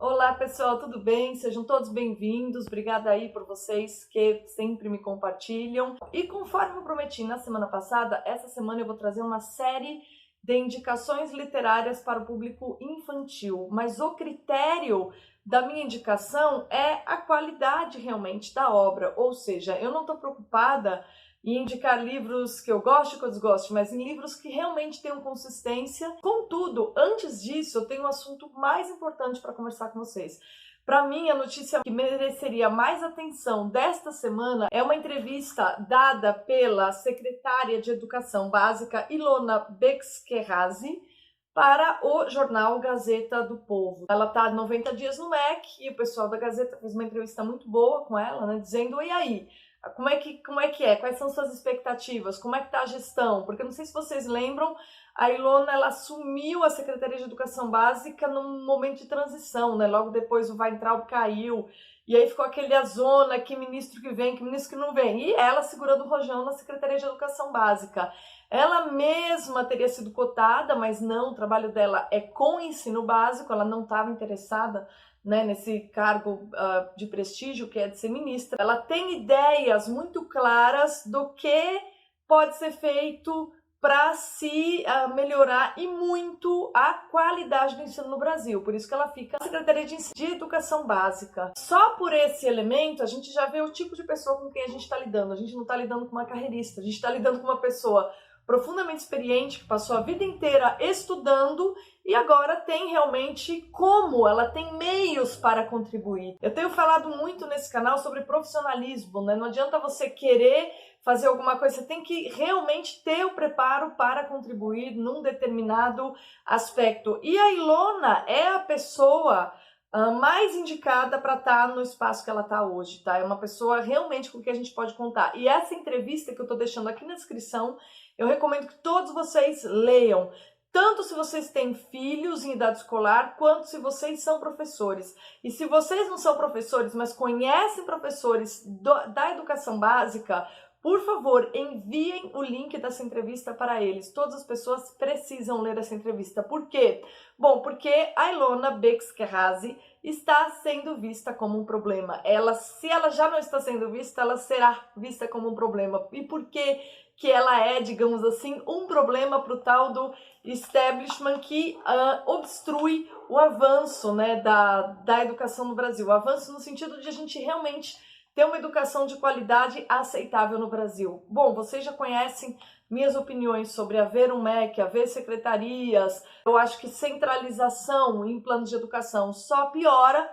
Olá pessoal, tudo bem? Sejam todos bem-vindos. Obrigada aí por vocês que sempre me compartilham. E conforme eu prometi na semana passada, essa semana eu vou trazer uma série de indicações literárias para o público infantil. Mas o critério da minha indicação é a qualidade realmente da obra. Ou seja, eu não estou preocupada e indicar livros que eu gosto e que eu desgosto, mas em livros que realmente tenham consistência. Contudo, antes disso, eu tenho um assunto mais importante para conversar com vocês. Para mim, a notícia que mereceria mais atenção desta semana é uma entrevista dada pela secretária de Educação Básica, Ilona Bexquerrazi, para o jornal Gazeta do Povo. Ela está há 90 dias no MEC e o pessoal da Gazeta fez uma entrevista muito boa com ela, né, dizendo, e aí? Como é que é? Quais são suas expectativas? Como é que está a gestão? Porque eu não sei se vocês lembram, a Ilona ela assumiu a Secretaria de Educação Básica num momento de transição, né? Logo depois o Weintraub caiu, e aí ficou aquele azona, que ministro que vem, que ministro que não vem. E ela segurando o rojão na Secretaria de Educação Básica. Ela mesma teria sido cotada, mas não, o trabalho dela é com ensino básico, ela não estava interessada, né, nesse cargo de prestígio que é de ser ministra. Ela tem ideias muito claras do que pode ser feito para se melhorar e muito a qualidade do ensino no Brasil. Por isso que ela fica na Secretaria de Educação Básica. Só por esse elemento a gente já vê o tipo de pessoa com quem a gente está lidando. A gente não está lidando com uma carreirista, a gente está lidando com uma pessoa profundamente experiente, que passou a vida inteira estudando e agora tem realmente como, ela tem meios para contribuir. Eu tenho falado muito nesse canal sobre profissionalismo, né? Não adianta você querer fazer alguma coisa, você tem que realmente ter o preparo para contribuir num determinado aspecto. E a Ilona é a pessoa mais indicada para estar no espaço que ela está hoje, tá? É uma pessoa realmente com quem a gente pode contar. E essa entrevista que eu estou deixando aqui na descrição, eu recomendo que todos vocês leiam, tanto se vocês têm filhos em idade escolar, quanto se vocês são professores. E se vocês não são professores, mas conhecem professores da educação básica, por favor, enviem o link dessa entrevista para eles. Todas as pessoas precisam ler essa entrevista. Por quê? Bom, porque a Ilona Bexquerrazi está sendo vista como um problema. Se ela já não está sendo vista, ela será vista como um problema. E por que ela é, digamos assim, um problema para o tal do establishment que obstrui o avanço, né, da educação no Brasil? O avanço no sentido de a gente realmente ter uma educação de qualidade aceitável no Brasil. Bom, vocês já conhecem minhas opiniões sobre haver um MEC, haver secretarias. Eu acho que centralização em planos de educação só piora.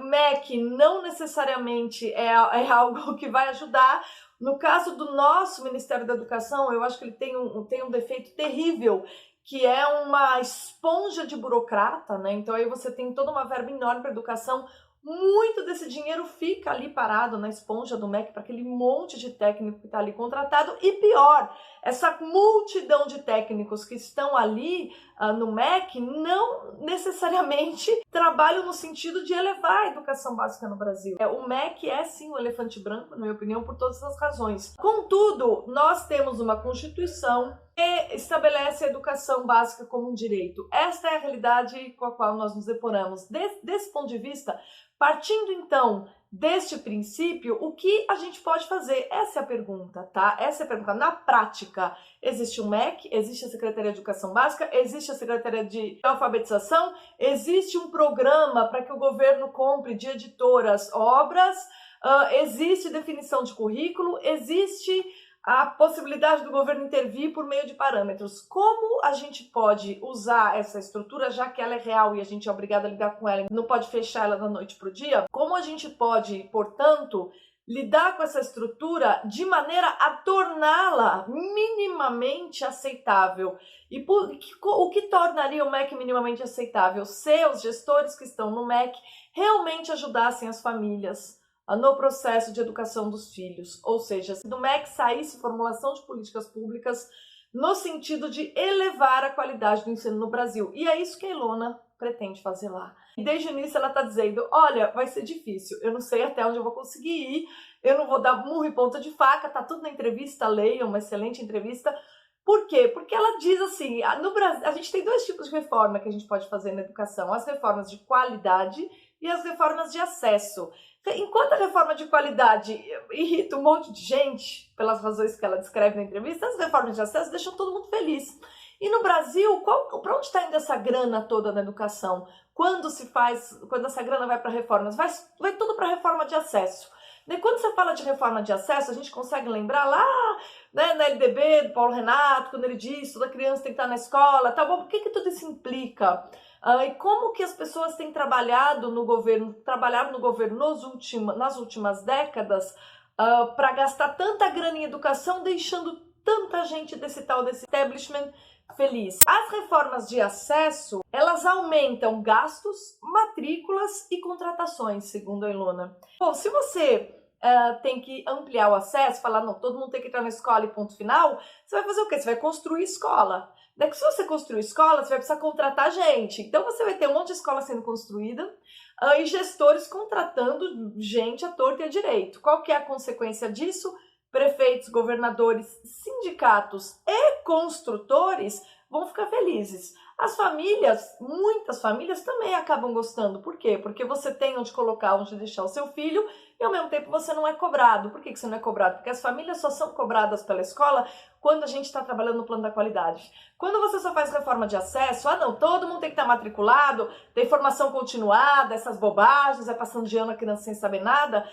MEC não necessariamente é algo que vai ajudar. No caso do nosso Ministério da Educação, eu acho que ele tem um defeito terrível, que é uma esponja de burocrata, né? Então aí você tem toda uma verba enorme para educação. Muito desse dinheiro fica ali parado na esponja do MEC para aquele monte de técnico que está ali contratado. E pior, essa multidão de técnicos que estão ali no MEC não necessariamente trabalham no sentido de elevar a educação básica no Brasil. O MEC é sim um elefante branco, na minha opinião, por todas as razões. Contudo, nós temos uma Constituição que estabelece a educação básica como um direito. Esta é a realidade com a qual nós nos deparamos. Desse ponto de vista, partindo então deste princípio, o que a gente pode fazer? Essa é a pergunta, tá? Essa é a pergunta. Na prática, existe o MEC, existe a Secretaria de Educação Básica, existe a Secretaria de Alfabetização, existe um programa para que o governo compre de editoras obras, existe definição de currículo, existe a possibilidade do governo intervir por meio de parâmetros. Como a gente pode usar essa estrutura, já que ela é real e a gente é obrigado a lidar com ela, não pode fechar ela da noite para o dia? Como a gente pode, portanto, lidar com essa estrutura de maneira a torná-la minimamente aceitável? E o que tornaria o MEC minimamente aceitável? Se os gestores que estão no MEC realmente ajudassem as famílias no processo de educação dos filhos, ou seja, se do MEC saísse formulação de políticas públicas no sentido de elevar a qualidade do ensino no Brasil. E é isso que a Ilona pretende fazer lá. E desde o início ela está dizendo, olha, vai ser difícil, eu não sei até onde eu vou conseguir ir, eu não vou dar murro e ponta de faca, tá tudo na entrevista, leiam, uma excelente entrevista, Por quê? Porque ela diz assim, no Brasil, a gente tem dois tipos de reforma que a gente pode fazer na educação, as reformas de qualidade e as reformas de acesso. Enquanto a reforma de qualidade irrita um monte de gente, pelas razões que ela descreve na entrevista, as reformas de acesso deixam todo mundo feliz. E no Brasil, para onde está indo essa grana toda na educação? Quando essa grana vai para reformas? Vai tudo para reforma de acesso. E quando você fala de reforma de acesso, a gente consegue lembrar lá, né, na LDB do Paulo Renato, quando ele diz que toda criança tem que estar na escola, tá bom? O que tudo isso implica? E como que as pessoas têm trabalhado no governo nas últimas décadas para gastar tanta grana em educação, deixando tanta gente desse establishment feliz. As reformas de acesso, elas aumentam gastos, matrículas e contratações, segundo a Ilona. Bom, se você tem que ampliar o acesso, falar, não, todo mundo tem que entrar na escola e ponto final, você vai fazer o quê? Você vai construir escola. Daí, se você construir escola, você vai precisar contratar gente. Então, você vai ter um monte de escola sendo construída e gestores contratando gente à torta e à direito. Qual que é a consequência disso? Prefeitos, governadores, sindicatos e construtores vão ficar felizes. As famílias, muitas famílias também acabam gostando. Por quê? Porque você tem onde colocar, onde deixar o seu filho e ao mesmo tempo você não é cobrado. Por que você não é cobrado? Porque as famílias só são cobradas pela escola quando a gente está trabalhando no plano da qualidade. Quando você só faz reforma de acesso, não, todo mundo tem que estar matriculado, tem formação continuada, essas bobagens, passando de ano a criança sem saber nada,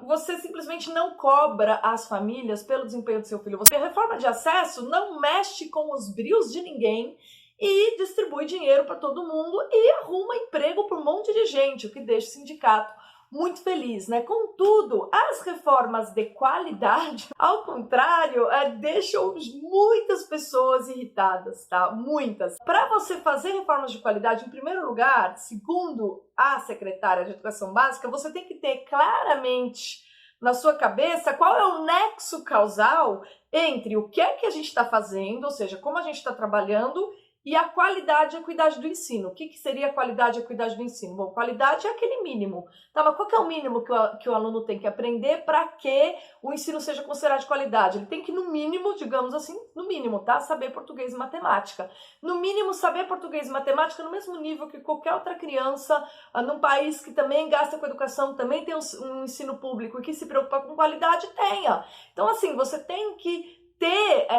você simplesmente não cobra as famílias pelo desempenho do seu filho. A reforma de acesso não mexe com os brios de ninguém e distribui dinheiro para todo mundo e arruma emprego para um monte de gente, o que deixa o sindicato muito feliz, né? Contudo, as reformas de qualidade, ao contrário, deixam muitas pessoas irritadas, tá? Muitas. Para você fazer reformas de qualidade, em primeiro lugar, segundo a secretária de Educação Básica, você tem que ter claramente na sua cabeça qual é o nexo causal entre o que é que a gente está fazendo, ou seja, como a gente está trabalhando, e a qualidade e a equidade do ensino. O que seria a qualidade e a equidade do ensino? Bom, qualidade é aquele mínimo. Tá, mas qual que é o mínimo que o aluno tem que aprender para que o ensino seja considerado de qualidade? Ele tem que, no mínimo, digamos assim, no mínimo, tá? Saber português e matemática. No mínimo, saber português e matemática no mesmo nível que qualquer outra criança num país que também gasta com educação, também tem um ensino público e que se preocupa com qualidade, tenha. Então, assim, você tem que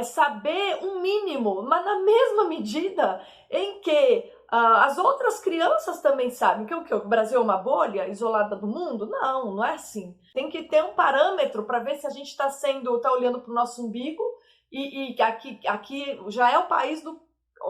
saber um mínimo, mas na mesma medida em que as outras crianças também sabem que o Brasil é uma bolha isolada do mundo? Não é assim. Tem que ter um parâmetro para ver se a gente está olhando para o nosso umbigo e aqui já é o país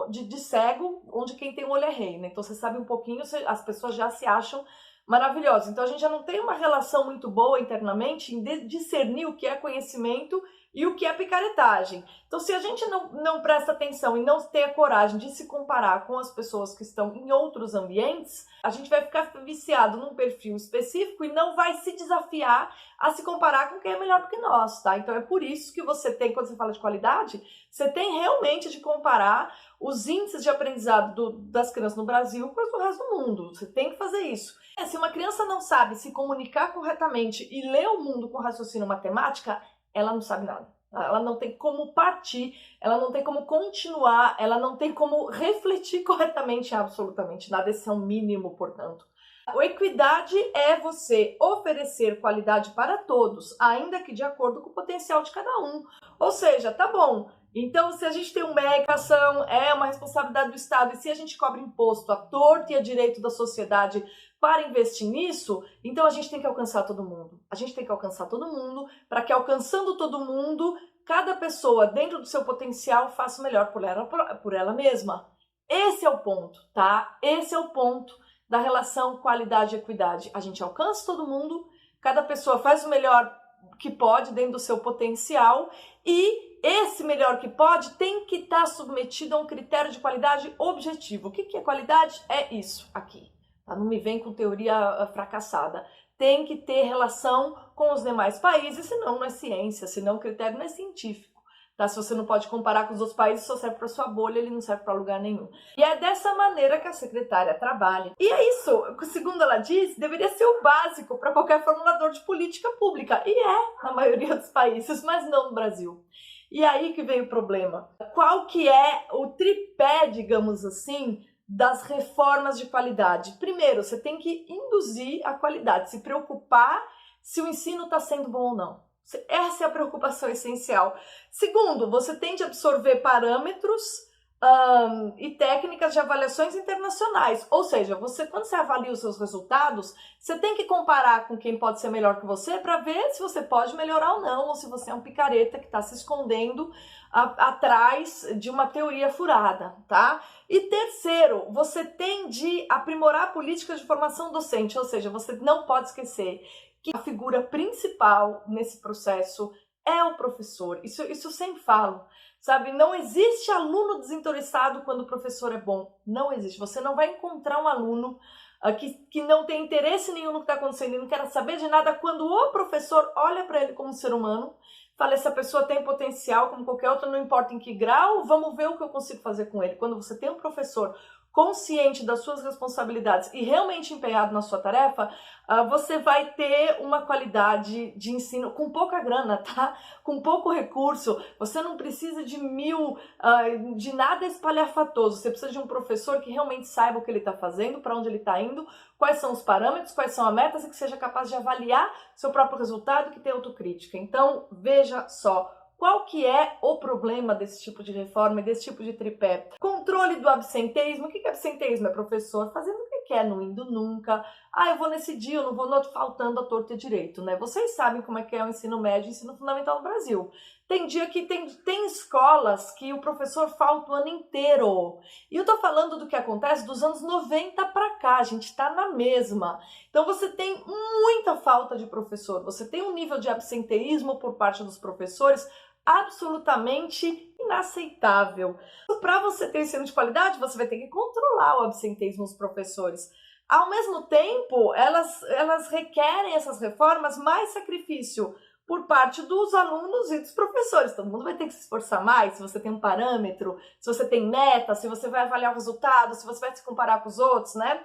de cego, onde quem tem um olho é rei, né? Então você sabe um pouquinho, as pessoas já se acham maravilhosas. Então a gente já não tem uma relação muito boa internamente em discernir o que é conhecimento e o que é picaretagem. Então, se a gente não presta atenção e não tem a coragem de se comparar com as pessoas que estão em outros ambientes, a gente vai ficar viciado num perfil específico e não vai se desafiar a se comparar com quem é melhor do que nós, tá? Então, é por isso que você tem, quando você fala de qualidade, você tem realmente de comparar os índices de aprendizado das crianças no Brasil com os do resto do mundo. Você tem que fazer isso. Se uma criança não sabe se comunicar corretamente e ler o mundo com raciocínio matemática, ela não sabe nada. Ela não tem como partir, ela não tem como continuar, ela não tem como refletir corretamente em absolutamente nada. Esse é o mínimo, portanto. A equidade é você oferecer qualidade para todos, ainda que de acordo com o potencial de cada um. Ou seja, tá bom, então se a gente tem uma educação, é uma responsabilidade do Estado, e se a gente cobra imposto à torto e à direito da sociedade para investir nisso, então a gente tem que alcançar todo mundo. A gente tem que alcançar todo mundo, para que alcançando todo mundo, cada pessoa dentro do seu potencial faça o melhor por ela mesma. Esse é o ponto, tá? Esse é o ponto da relação qualidade e equidade. A gente alcança todo mundo, cada pessoa faz o melhor que pode dentro do seu potencial e esse melhor que pode tem que estar submetido a um critério de qualidade objetivo. O que é qualidade? É isso aqui. Tá? Não me vem com teoria fracassada. Tem que ter relação com os demais países, senão não é ciência, senão o critério não é científico. Tá? Se você não pode comparar com os outros países, só serve para sua bolha, ele não serve para lugar nenhum. E é dessa maneira que a secretária trabalha. E é isso, segundo ela diz, deveria ser o básico para qualquer formulador de política pública. E é, na maioria dos países, mas não no Brasil. E aí que vem o problema. Qual que é o tripé, digamos assim, das reformas de qualidade? Primeiro, você tem que induzir a qualidade, se preocupar se o ensino está sendo bom ou não. Essa é a preocupação essencial. Segundo, você tem de absorver parâmetros e técnicas de avaliações internacionais. Ou seja, quando você avalia os seus resultados, você tem que comparar com quem pode ser melhor que você para ver se você pode melhorar ou não, ou se você é um picareta que está se escondendo atrás de uma teoria furada, tá? E terceiro, você tem de aprimorar políticas de formação docente, ou seja, você não pode esquecer que a figura principal nesse processo é o professor. Isso eu sempre falo, sabe? Não existe aluno desinteressado quando o professor é bom. Não existe. Você não vai encontrar um aluno que não tem interesse nenhum no que está acontecendo e não quer saber de nada quando o professor olha para ele como ser humano, fala, essa pessoa tem potencial como qualquer outra, não importa em que grau, vamos ver o que eu consigo fazer com ele. Quando você tem um professor consciente das suas responsabilidades e realmente empenhado na sua tarefa, você vai ter uma qualidade de ensino com pouca grana, tá? Com pouco recurso. Você não precisa de de nada espalhafatoso. Você precisa de um professor que realmente saiba o que ele está fazendo, para onde ele está indo, quais são os parâmetros, quais são as metas e que seja capaz de avaliar seu próprio resultado e que tenha autocrítica. Então, veja só. Qual que é o problema desse tipo de reforma e desse tipo de tripé? Controle do absenteísmo. O que é absenteísmo? É professor fazendo o que quer, não indo nunca. Eu vou nesse dia, eu não vou no outro, faltando a torto e direito, né? Vocês sabem como é que é o ensino médio e o ensino fundamental no Brasil. Tem dia que tem escolas que o professor falta o ano inteiro. E eu tô falando do que acontece dos anos 90 para cá, a gente tá na mesma. Então você tem muita falta de professor, você tem um nível de absenteísmo por parte dos professores absolutamente inaceitável. Para você ter ensino de qualidade, você vai ter que controlar o absenteísmo dos professores. Ao mesmo tempo, elas requerem essas reformas mais sacrifício por parte dos alunos e dos professores. Todo mundo vai ter que se esforçar mais, se você tem um parâmetro, se você tem meta, se você vai avaliar o resultado, se você vai se comparar com os outros, né?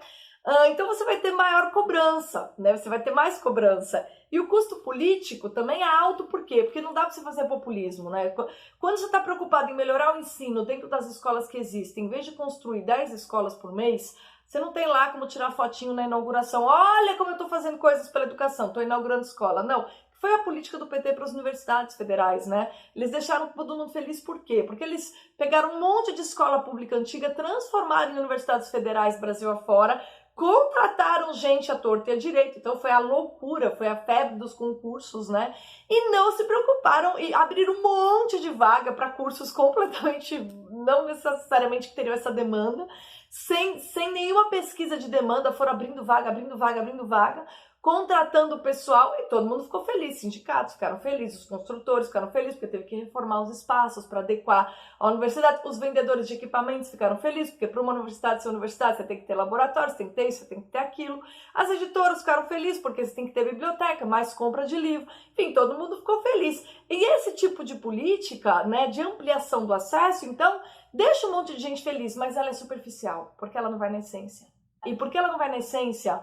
Então você vai ter maior cobrança, né? Você vai ter mais cobrança. E o custo político também é alto, por quê? Porque não dá para você fazer populismo, né? Quando você está preocupado em melhorar o ensino dentro das escolas que existem, em vez de construir 10 escolas por mês, você não tem lá como tirar fotinho na inauguração. Olha como eu estou fazendo coisas pela educação, estou inaugurando escola. Não, foi a política do PT para as universidades federais, né? Eles deixaram todo mundo feliz, por quê? Porque eles pegaram um monte de escola pública antiga, transformaram em universidades federais Brasil afora, contrataram gente à torta e à direita, então foi a loucura, foi a febre dos concursos, né? E não se preocuparam e abriram um monte de vaga para cursos completamente, não necessariamente que teriam essa demanda, sem nenhuma pesquisa de demanda, foram abrindo vaga, contratando o pessoal e todo mundo ficou feliz, sindicatos ficaram felizes, os construtores ficaram felizes porque teve que reformar os espaços para adequar a universidade, os vendedores de equipamentos ficaram felizes porque para uma universidade ser universidade você tem que ter laboratórios, tem que ter isso, você tem que ter aquilo, as editoras ficaram felizes porque você tem que ter biblioteca, mais compra de livro, enfim, todo mundo ficou feliz. E esse tipo de política, né, de ampliação do acesso, então, deixa um monte de gente feliz, mas ela é superficial, porque ela não vai na essência. E porque ela não vai na essência,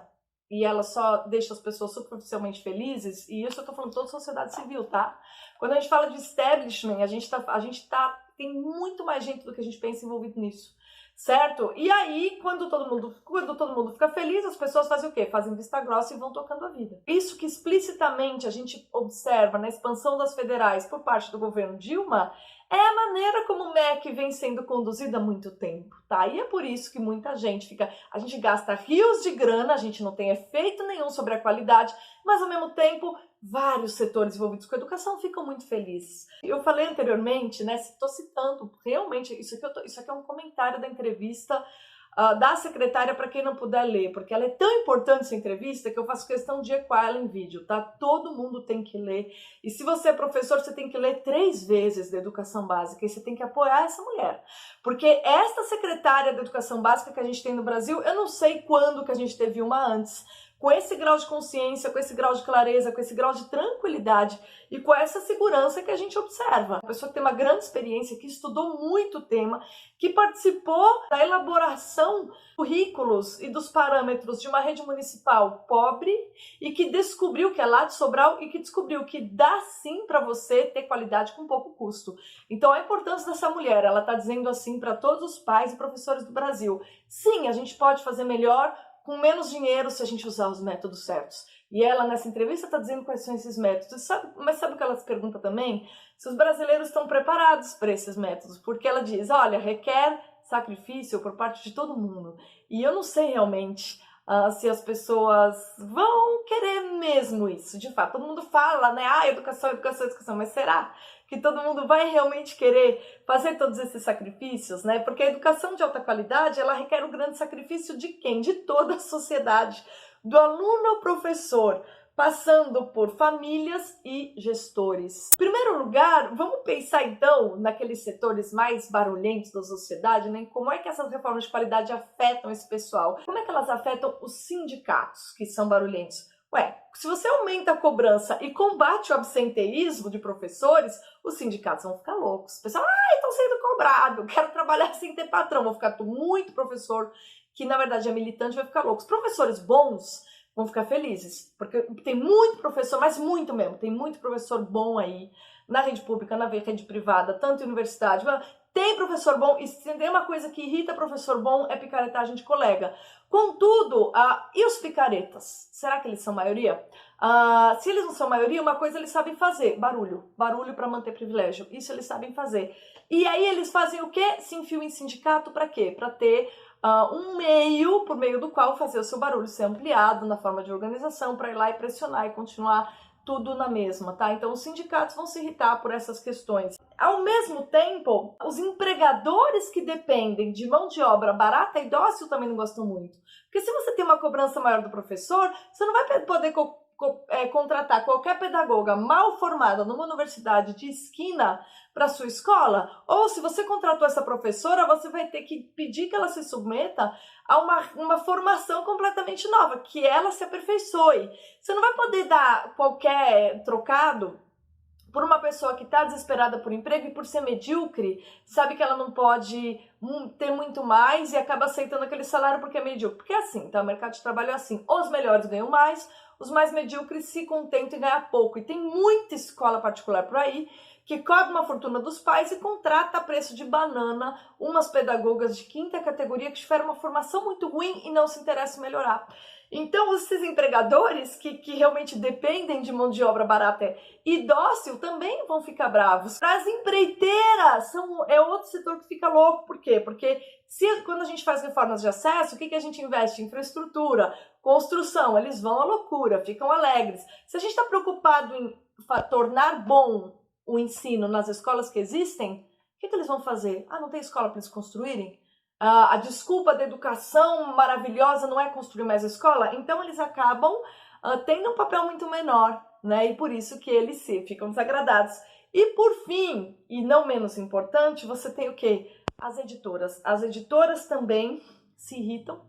e ela só deixa as pessoas superficialmente felizes, e isso eu tô falando toda a sociedade civil, tá? Quando a gente fala de establishment, tem muito mais gente do que a gente pensa envolvido nisso, certo? E aí, quando todo mundo fica feliz, as pessoas fazem o quê? Fazem vista grossa e vão tocando a vida. Isso que explicitamente a gente observa na expansão das federais por parte do governo Dilma, é a maneira como o MEC vem sendo conduzido há muito tempo, tá? E é por isso que muita gente a gente gasta rios de grana, a gente não tem efeito nenhum sobre a qualidade, mas ao mesmo tempo, vários setores envolvidos com a educação ficam muito felizes. Eu falei anteriormente, né, estou citando, realmente, isso aqui é um comentário da entrevista da secretária para quem não puder ler, porque ela é tão importante essa entrevista que eu faço questão de ecoar ela em vídeo, tá? Todo mundo tem que ler. E se você é professor, você tem que ler 3 vezes da educação básica e você tem que apoiar essa mulher. Porque esta secretária da educação básica que a gente tem no Brasil, eu não sei quando que a gente teve uma antes. com esse grau de consciência, com esse grau de clareza, com esse grau de tranquilidade e com essa segurança que a gente observa. Uma pessoa que tem uma grande experiência, que estudou muito o tema, que participou da elaboração dos currículos e dos parâmetros de uma rede municipal pobre e que descobriu que é lá de Sobral e que descobriu que dá sim para você ter qualidade com pouco custo. Então a importância dessa mulher, ela está dizendo assim para todos os pais e professores do Brasil: sim, a gente pode fazer melhor com menos dinheiro se a gente usar os métodos certos. E ela, nessa entrevista, está dizendo quais são esses métodos. Mas sabe o que ela se pergunta também? Se os brasileiros estão preparados para esses métodos. Porque ela diz, olha, requer sacrifício por parte de todo mundo. E eu não sei realmente se as pessoas vão querer mesmo isso. De fato, todo mundo fala, né? Educação, educação, educação. Mas será que todo mundo vai realmente querer fazer todos esses sacrifícios, né? Porque a educação de alta qualidade, ela requer um grande sacrifício de quem? De toda a sociedade, do aluno ao professor, passando por famílias e gestores. Em primeiro lugar, vamos pensar então naqueles setores mais barulhentos da sociedade, né? Como é que essas reformas de qualidade afetam esse pessoal? Como é que elas afetam os sindicatos que são barulhentos? Ué, se você aumenta a cobrança e combate o absenteísmo de professores, os sindicatos vão ficar loucos. O pessoal, estão sendo cobrado, quero trabalhar sem ter patrão, vou ficar muito professor que na verdade é militante, vai ficar louco. Os professores bons vão ficar felizes, porque tem muito professor, mas muito mesmo, tem muito professor bom aí na rede pública, na rede privada, tanto em universidade, tem professor bom, e se tem uma coisa que irrita professor bom é picaretagem de colega. Contudo, e os picaretas? Será que eles são maioria? Se eles não são maioria, uma coisa eles sabem fazer, barulho para manter privilégio, isso eles sabem fazer. E aí eles fazem o quê? Se enfiam em sindicato para quê? Para ter um meio, por meio do qual fazer o seu barulho ser ampliado na forma de organização, para ir lá e pressionar e continuar tudo na mesma, tá? Então os sindicatos vão se irritar por essas questões. Ao mesmo tempo, os empregadores que dependem de mão de obra barata e dócil também não gostam muito. Porque se você tem uma cobrança maior do professor, você não vai poder contratar qualquer pedagoga mal formada numa universidade de esquina para sua escola, ou se você contratou essa professora, você vai ter que pedir que ela se submeta a uma formação completamente nova, que ela se aperfeiçoe. Você não vai poder dar qualquer trocado por uma pessoa que está desesperada por emprego e por ser medíocre, sabe que ela não pode ter muito mais e acaba aceitando aquele salário porque é medíocre. Porque é assim, tá? O mercado de trabalho é assim. Os melhores ganham mais, os mais medíocres se contentam em ganhar pouco. E tem muita escola particular por aí que cobra uma fortuna dos pais e contrata a preço de banana umas pedagogas de quinta categoria que tiveram uma formação muito ruim e não se interessam em melhorar. Então, esses empregadores que realmente dependem de mão de obra barata e dócil também vão ficar bravos. As empreiteiras é outro setor que fica louco. Por quê? Porque quando a gente faz reformas de acesso, o que a gente investe? Infraestrutura, construção, eles vão à loucura, ficam alegres. Se a gente está preocupado em tornar bom o ensino nas escolas que existem, o que eles vão fazer? Não tem escola para eles construírem? A desculpa da educação maravilhosa não é construir mais escola? Então eles acabam tendo um papel muito menor, né? E por isso que eles ficam desagradados. E por fim, e não menos importante, você tem o quê? As editoras. As editoras também se irritam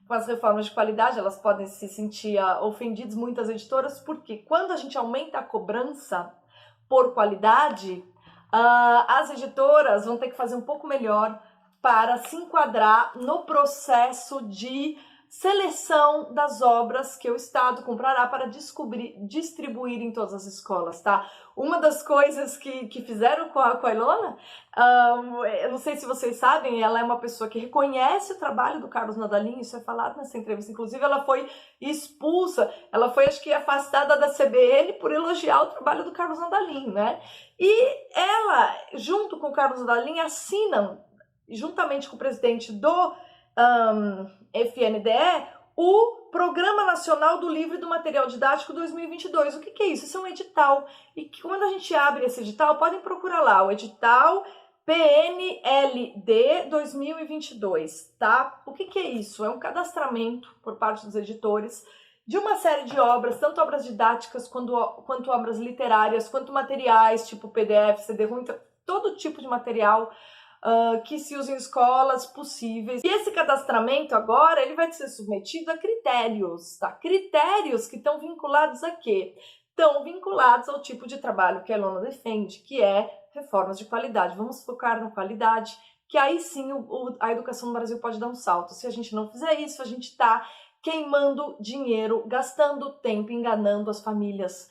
com as reformas de qualidade, elas podem se sentir ofendidas, muitas editoras, porque quando a gente aumenta a cobrança por qualidade, as editoras vão ter que fazer um pouco melhor para se enquadrar no processo de seleção das obras que o Estado comprará para distribuir em todas as escolas, tá? Uma das coisas que fizeram com a Ilona, eu não sei se vocês sabem, ela é uma pessoa que reconhece o trabalho do Carlos Nadalim, isso é falado nessa entrevista, inclusive ela foi expulsa, ela foi, acho que, afastada da CBN por elogiar o trabalho do Carlos Nadalim, né? E ela, junto com o Carlos Nadalim, assinam, juntamente com o presidente do FNDE, o Programa Nacional do Livro e do Material Didático 2022. O que é isso? Isso é um edital. E que quando a gente abre esse edital, podem procurar lá, o edital PNLD 2022, tá? O que é isso? É um cadastramento por parte dos editores de uma série de obras, tanto obras didáticas quanto obras literárias, quanto materiais, tipo PDF, CD-ROM, todo tipo de material que se usa em escolas possíveis. E esse cadastramento agora, ele vai ser submetido a critérios, tá? Critérios que estão vinculados a quê? Estão vinculados ao tipo de trabalho que a Ilona defende, que é reformas de qualidade. Vamos focar na qualidade, que aí sim a educação no Brasil pode dar um salto. Se a gente não fizer isso, a gente está queimando dinheiro, gastando tempo, enganando as famílias,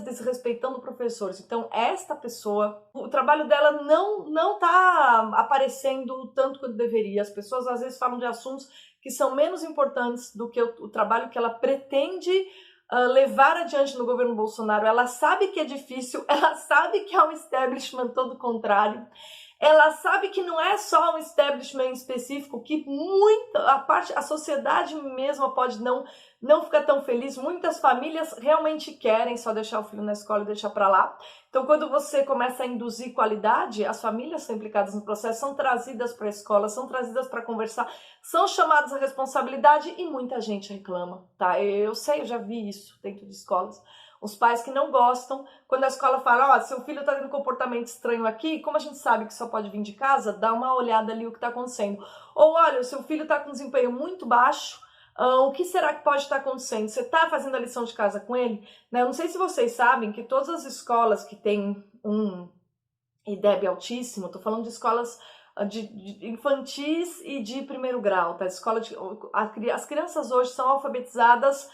desrespeitando professores. Então, esta pessoa, o trabalho dela não está aparecendo tanto quanto deveria. As pessoas às vezes falam de assuntos que são menos importantes do que o trabalho que ela pretende levar adiante no governo Bolsonaro. Ela sabe que é difícil, ela sabe que é um establishment todo contrário. Ela sabe que não é só um establishment específico, que a sociedade mesma pode não ficar tão feliz. Muitas famílias realmente querem só deixar o filho na escola e deixar para lá. Então, quando você começa a induzir qualidade, as famílias são implicadas no processo, são trazidas para a escola, são trazidas para conversar, são chamadas à responsabilidade e muita gente reclama, tá? Eu sei, eu já vi isso dentro de escolas. Os pais que não gostam, quando a escola fala, ó, seu filho tá tendo um comportamento estranho aqui, como a gente sabe que só pode vir de casa, dá uma olhada ali o que tá acontecendo. Ou, olha, o seu filho tá com desempenho muito baixo, o que será que pode estar acontecendo? Você tá fazendo a lição de casa com ele? Né? Eu não sei se vocês sabem que todas as escolas que têm um IDEB altíssimo, tô falando de escolas de infantis e de primeiro grau, tá? As crianças hoje são alfabetizadas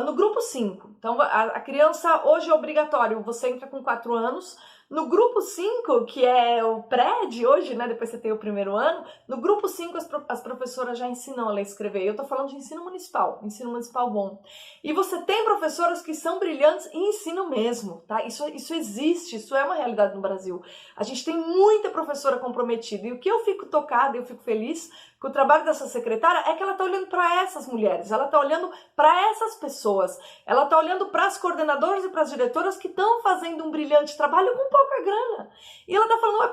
no grupo 5. Então, a criança hoje é obrigatório, você entra com 4 anos. No grupo 5, que é o pré de hoje, né? Depois você tem o primeiro ano. No grupo 5, as professoras já ensinam a ler e escrever. Eu tô falando de ensino municipal bom. E você tem professoras que são brilhantes e ensinam mesmo, tá? Isso existe, isso é uma realidade no Brasil. A gente tem muita professora comprometida. E o que eu fico tocada, eu fico feliz que o trabalho dessa secretária é que ela tá olhando para essas mulheres, ela tá olhando para essas pessoas, ela tá olhando para as coordenadoras e para as diretoras que estão fazendo um brilhante trabalho com pouca grana. E ela tá falando, ué,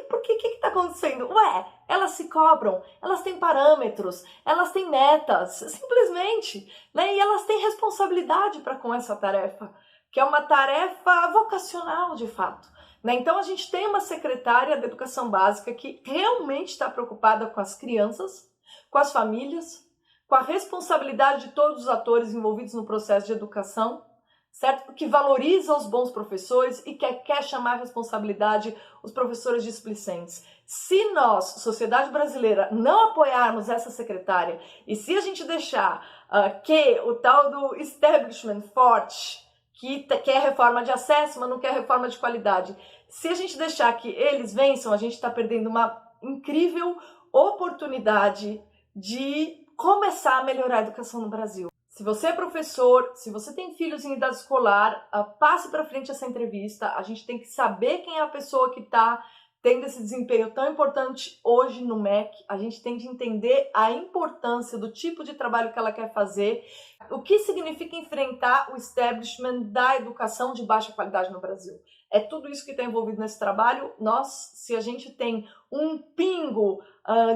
por que tá acontecendo? Ué, elas se cobram, elas têm parâmetros, elas têm metas, simplesmente, né? E elas têm responsabilidade para com essa tarefa, que é uma tarefa vocacional, de fato. Então, a gente tem uma secretária de educação básica que realmente está preocupada com as crianças, com as famílias, com a responsabilidade de todos os atores envolvidos no processo de educação, certo? Que valoriza os bons professores e quer chamar a responsabilidade os professores displicentes. Se nós, sociedade brasileira, não apoiarmos essa secretária e se a gente deixar que o tal do establishment forte, que quer reforma de acesso, mas não quer reforma de qualidade, se a gente deixar que eles vençam, a gente está perdendo uma incrível oportunidade de começar a melhorar a educação no Brasil. Se você é professor, se você tem filhos em idade escolar, passe para frente essa entrevista. A gente tem que saber quem é a pessoa que está tendo esse desempenho tão importante hoje no MEC. A gente tem de entender a importância do tipo de trabalho que ela quer fazer, o que significa enfrentar o establishment da educação de baixa qualidade no Brasil. É tudo isso que está envolvido nesse trabalho. Se a gente tem um pingo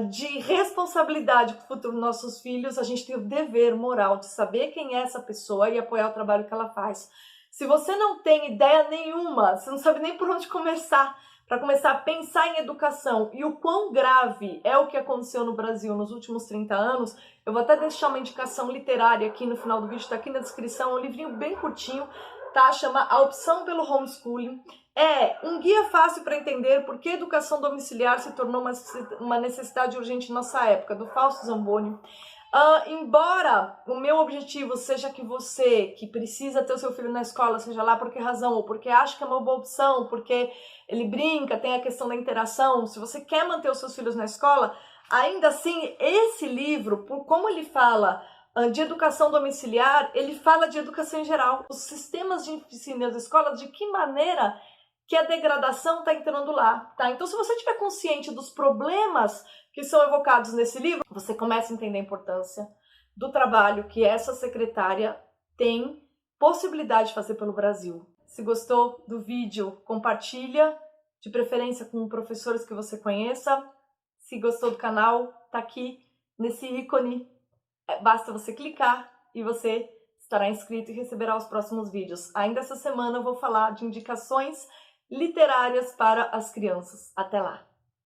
de responsabilidade com o futuro dos nossos filhos, a gente tem o dever moral de saber quem é essa pessoa e apoiar o trabalho que ela faz. Se você não tem ideia nenhuma, você não sabe nem por onde começar, para começar a pensar em educação e o quão grave é o que aconteceu no Brasil nos últimos 30 anos, eu vou até deixar uma indicação literária aqui no final do vídeo, está aqui na descrição, um livrinho bem curtinho, tá? Chama A Opção pelo Homeschooling. É um guia fácil para entender por que a educação domiciliar se tornou uma necessidade urgente em nossa época, do Fausto Zamboni. Embora o meu objetivo seja que você, que precisa ter o seu filho na escola, seja lá por que razão, ou porque acha que é uma boa opção, porque ele brinca, tem a questão da interação, se você quer manter os seus filhos na escola, ainda assim, esse livro, por como ele fala de educação domiciliar, ele fala de educação em geral. Os sistemas de ensino das escolas, de que maneira que a degradação está entrando lá, tá? Então, se você estiver consciente dos problemas que são evocados nesse livro, você começa a entender a importância do trabalho que essa secretária tem possibilidade de fazer pelo Brasil. Se gostou do vídeo, compartilha, de preferência com professores que você conheça. Se gostou do canal, tá aqui nesse ícone. Basta você clicar e você estará inscrito e receberá os próximos vídeos. Ainda essa semana eu vou falar de indicações literárias para as crianças. Até lá!